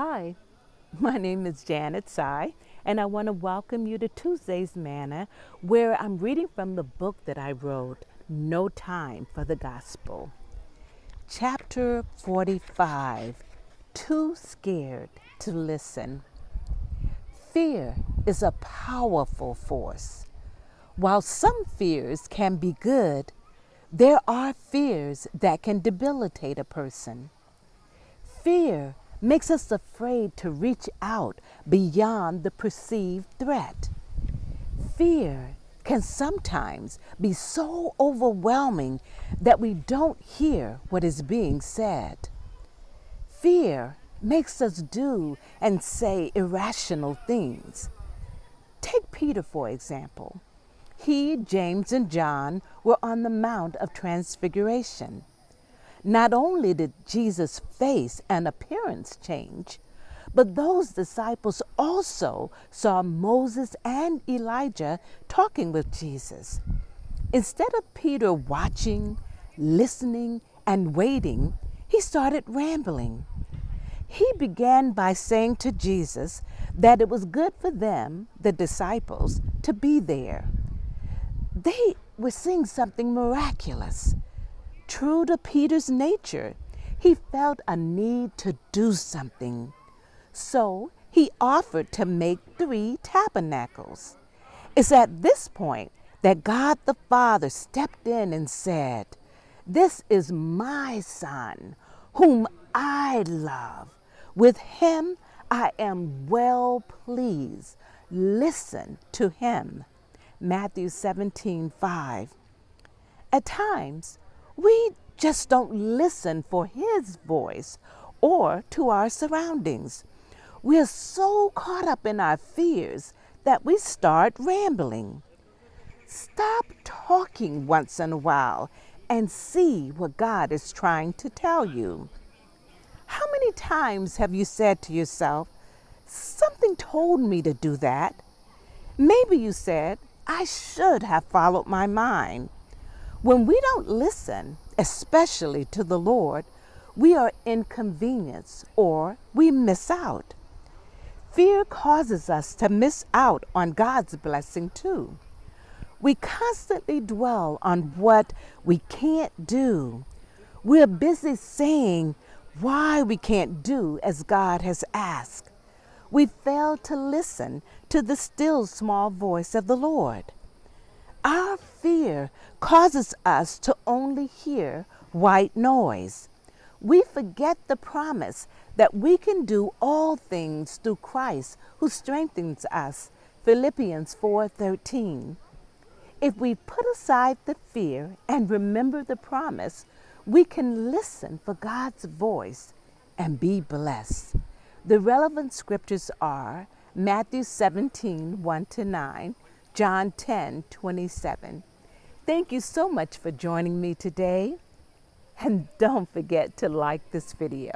Hi, my name is Janet Sy, and I want to welcome you to Tuesday's Manna, where I'm reading from the book that I wrote, No Time for the Gospel. Chapter 45, Too Scared to Listen. Fear is a powerful force. While some fears can be good, there are fears that can debilitate a person. Fear makes us afraid to reach out beyond the perceived threat. Fear can sometimes be so overwhelming that we don't hear what is being said. Fear makes us do and say irrational things. Take Peter, for example. He, James, and John were on the Mount of Transfiguration. Not only did Jesus' face and appearance change, but those disciples also saw Moses and Elijah talking with Jesus. Instead of Peter watching, listening, and waiting, he started rambling. He began by saying to Jesus that it was good for them, the disciples, to be there. They were seeing something miraculous. True to Peter's nature, he felt a need to do something. So he offered to make 3 tabernacles. It's at this point that God the Father stepped in and said, "This is my Son, whom I love. With him I am well pleased. Listen to him." Matthew 17:5. At times, we just don't listen for his voice or to our surroundings. We're so caught up in our fears that we start rambling. Stop talking once in a while and see what God is trying to tell you. How many times have you said to yourself, "Something told me to do that"? Maybe you said, "I should have followed my mind." When we don't listen, especially to the Lord, we are inconvenienced or we miss out. Fear causes us to miss out on God's blessing too. We constantly dwell on what we can't do. We're busy saying why we can't do as God has asked. We fail to listen to the still small voice of the Lord. Our fear causes us to only hear white noise. We forget the promise that we can do all things through Christ who strengthens us. Philippians 4:13. If we put aside the fear and remember the promise, we can listen for God's voice and be blessed. The relevant scriptures are Matthew 17:1-9, John 10:27. Thank you so much for joining me today. And don't forget to like this video.